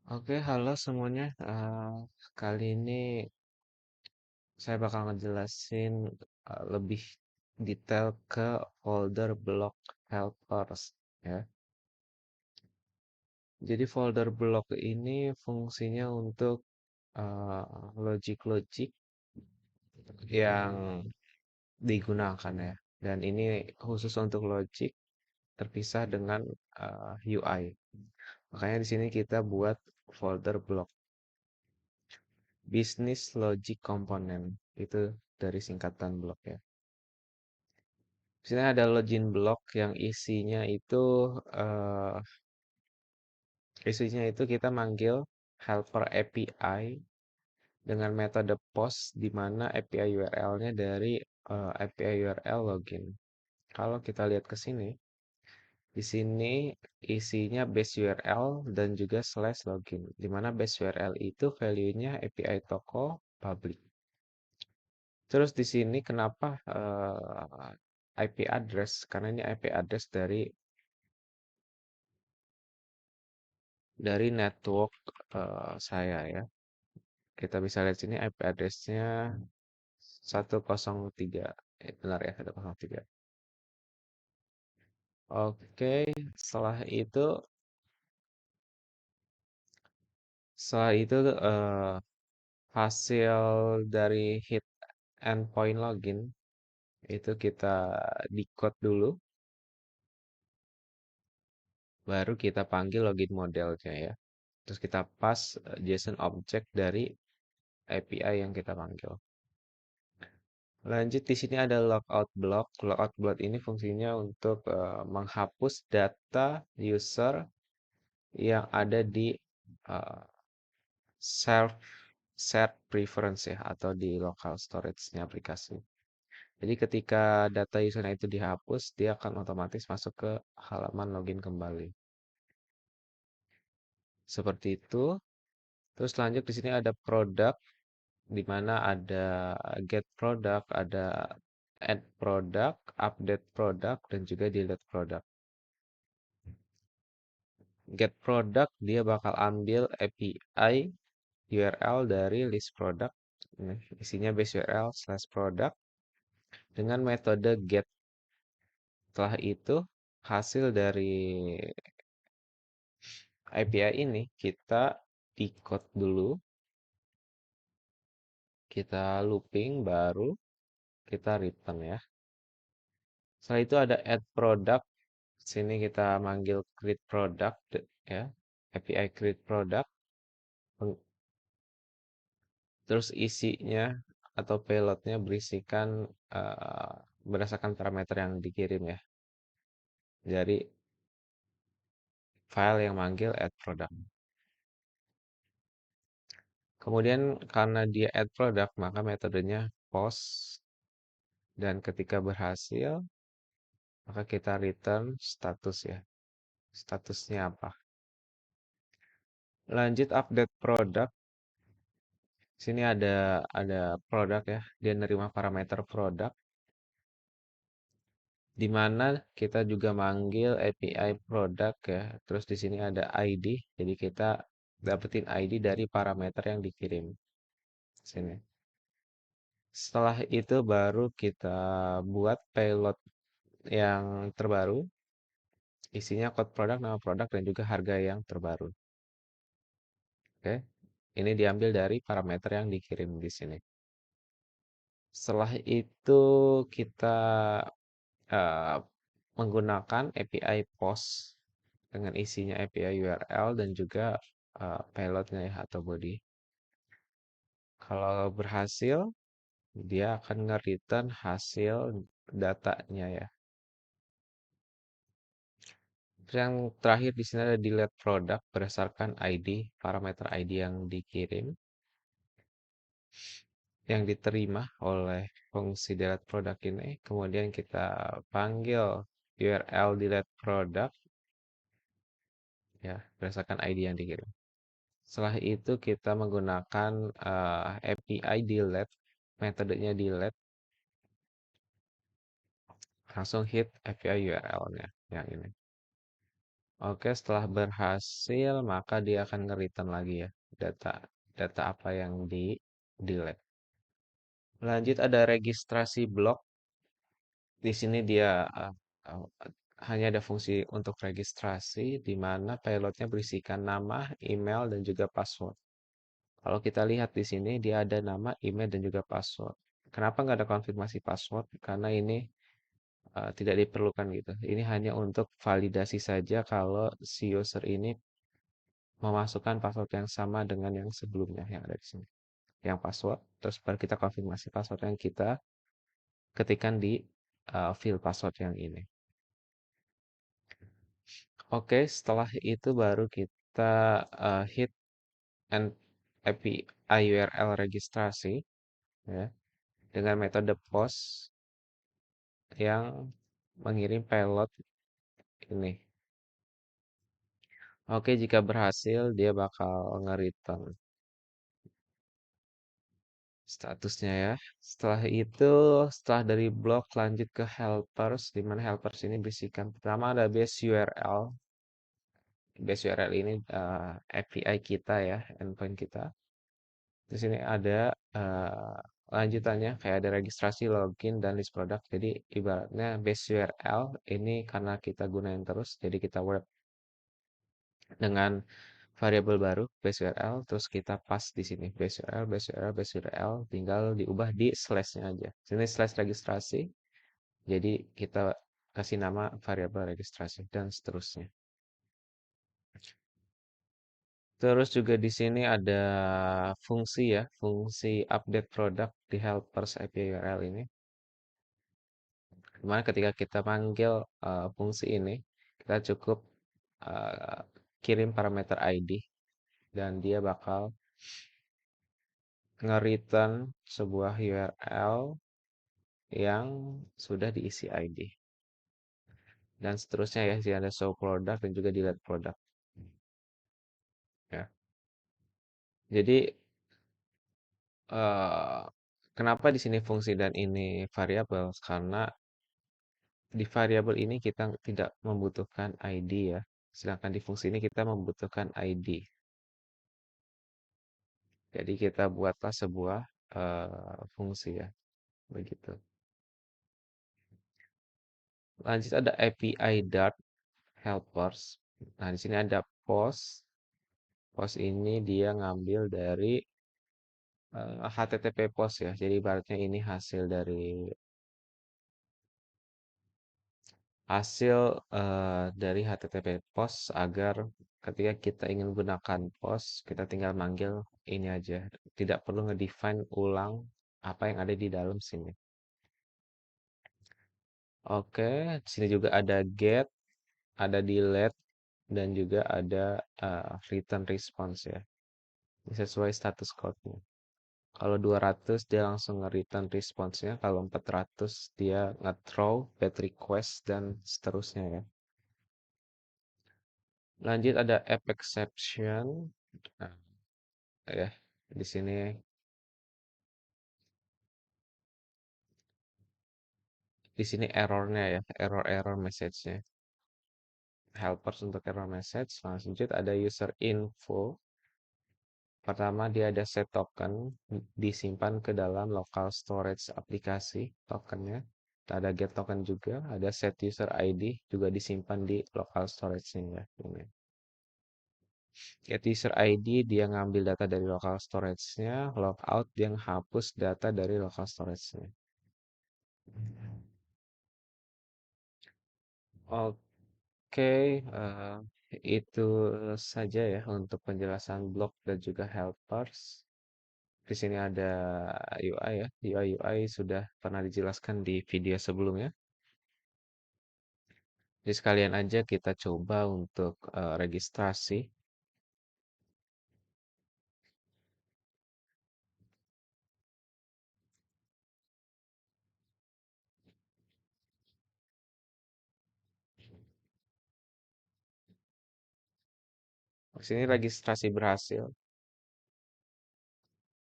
Oke, halo semuanya. Kali ini saya bakal ngejelasin lebih detail ke folder block helpers ya. Jadi folder block ini fungsinya untuk logic-logic yang digunakan ya. Dan ini khusus untuk logic terpisah dengan UI. Makanya di sini kita buat folder block. Business Logic Component itu dari singkatan blok ya. Di sini ada login block yang eh, isinya itu kita manggil helper API dengan metode post di mana API URL-nya dari API URL login. Kalau kita lihat ke sini, di sini isinya base URL dan juga slash login. Di mana base URL itu value-nya API toko public. Terus di sini kenapa IP address? Karena ini IP address dari network saya ya. Kita bisa lihat sini IP address-nya 103. Benar ya, 103. Oke, setelah itu setelah itu hasil dari hit endpoint login itu kita decode dulu, baru kita panggil login modelnya ya. Terus kita pass JSON object dari API yang kita panggil. Lanjut di sini ada logout block. Logout block ini fungsinya untuk menghapus data user yang ada di uh, self shared preference ya atau di local storage-nya aplikasi. Jadi ketika data user itu dihapus, dia akan otomatis masuk ke halaman login kembali. Seperti itu. Terus lanjut di sini ada product di mana ada get product, ada add product, update product, dan juga delete product. Get product dia bakal ambil API URL dari list product, isinya base URL slash product dengan metode get. Setelah itu hasil dari API ini kita decode dulu, kita looping baru kita return ya. Setelah itu ada add product. Sini kita manggil create product ya. API create product. Terus isinya atau payloadnya berisikan berdasarkan parameter yang dikirim ya. Dari file yang manggil add product. Kemudian karena dia add product, maka metodenya post. Dan ketika berhasil, maka kita return status ya. Statusnya apa? Lanjut update product. Sini ada produk ya. Dia nerima parameter produk. Di mana kita juga manggil API product ya. Terus di sini ada ID. Jadi kita dapetin ID dari parameter yang dikirim. Sini. Setelah itu baru kita buat payload yang terbaru. Isinya code produk, nama produk, dan juga harga yang terbaru. Oke. Ini diambil dari parameter yang dikirim di sini. Setelah itu kita uh, menggunakan API POST dengan isinya API URL dan juga payloadnya ya atau body. Kalau berhasil, dia akan nge-return hasil datanya ya. Terus yang terakhir di sini ada delete product berdasarkan ID, parameter ID yang dikirim, yang diterima oleh fungsi delete product ini. Kemudian kita panggil URL delete product ya berdasarkan ID yang dikirim. Setelah itu kita menggunakan API delete, metodenya delete, langsung hit API URL-nya yang ini. Oke, setelah berhasil, maka dia akan nge-return lagi ya data data apa yang di delete. Lanjut ada registrasi blok. Di sini dia uh, hanya ada fungsi untuk registrasi di mana payloadnya berisikan nama, email, dan juga password. Kalau kita lihat di sini dia ada nama, email, dan juga password. Kenapa nggak ada konfirmasi password? Karena ini tidak diperlukan gitu. Ini hanya untuk validasi saja kalau si user ini memasukkan password yang sama dengan yang sebelumnya yang ada di sini. Yang password, terus baru kita konfirmasi password yang kita ketikkan di field password yang ini. Oke, setelah itu baru kita hit and API URL registrasi ya dengan metode post yang mengirim payload ini. Oke, jika berhasil dia bakal nge-return statusnya ya. Setelah itu, setelah dari blok lanjut ke helpers, di mana helpers ini berisikan pertama ada base URL. Base URL ini API kita ya, endpoint kita. Di sini ada lanjutannya kayak ada registrasi, login, dan list produk. Jadi ibaratnya base URL ini karena kita gunain terus, jadi kita wrap dengan variabel baru base URL, terus kita pas di sini base URL, base URL, base URL, tinggal diubah di slashnya aja. Sini slash registrasi, jadi kita kasih nama variabel registrasi dan seterusnya. Terus juga di sini ada fungsi ya, fungsi update produk di helpers API URL ini. Dimana ketika kita panggil fungsi ini, kita cukup uh, kirim parameter ID dan dia bakal nge-return sebuah URL yang sudah diisi ID. Dan seterusnya ya, di ada show product dan juga delete product. Ya. Jadi eh, kenapa di sini fungsi dan ini variabel? Karena di variabel ini kita tidak membutuhkan ID ya. Sedangkan di fungsi ini kita membutuhkan ID. Jadi kita buatlah sebuah fungsi ya, begitu. Lanjut ada API Dart helpers. Nah, di sini ada post. Post ini dia ngambil dari HTTP post ya. Jadi ibaratnya ini hasil dari HTTP post agar ketika kita ingin gunakan post, kita tinggal manggil ini aja. Tidak perlu ngedefine ulang apa yang ada di dalam sini. Oke, di sini juga ada get, ada delete, dan juga ada return response ya. Ini sesuai status code-nya. Kalau 200 dia langsung nge-return response-nya, kalau 400 dia nge-throw, bad request, dan seterusnya ya. Lanjut ada app exception. Nah, ya, di sini errornya ya, error message-nya. Helpers untuk error message. Lanjut ada user info. Pertama dia ada set token disimpan ke dalam local storage aplikasi tokennya. Ada get token juga, ada set user ID juga disimpan di local storage-nya ya. Get user ID dia ngambil data dari local storage-nya, logout dia hapus data dari local storage-nya. Oke, itu saja ya untuk penjelasan blok dan juga helpers. Di sini ada UI ya. UI sudah pernah dijelaskan di video sebelumnya. Jadi sekalian aja kita coba untuk registrasi. Di sini registrasi berhasil.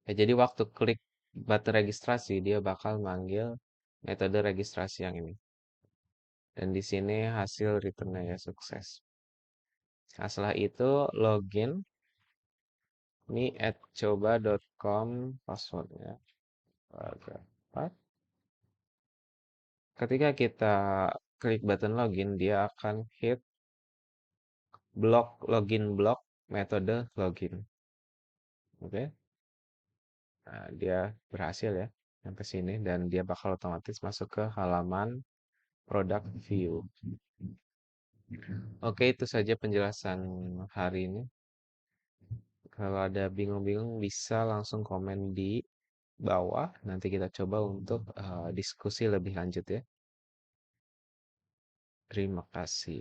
Ya, jadi waktu klik button registrasi, dia bakal manggil metode registrasi yang ini. Dan di sini hasil returnnya ya sukses. Nah, setelah itu login. Ini @coba.com passwordnya. Empat. Ketika kita klik button login, dia akan hit blok login blok metode login. Oke. Nah, dia berhasil ya sampai sini dan dia bakal otomatis masuk ke halaman product view. Oke, itu saja penjelasan hari ini. Kalau ada bingung-bingung bisa langsung komen di bawah. Nanti kita coba untuk diskusi lebih lanjut ya. Terima kasih.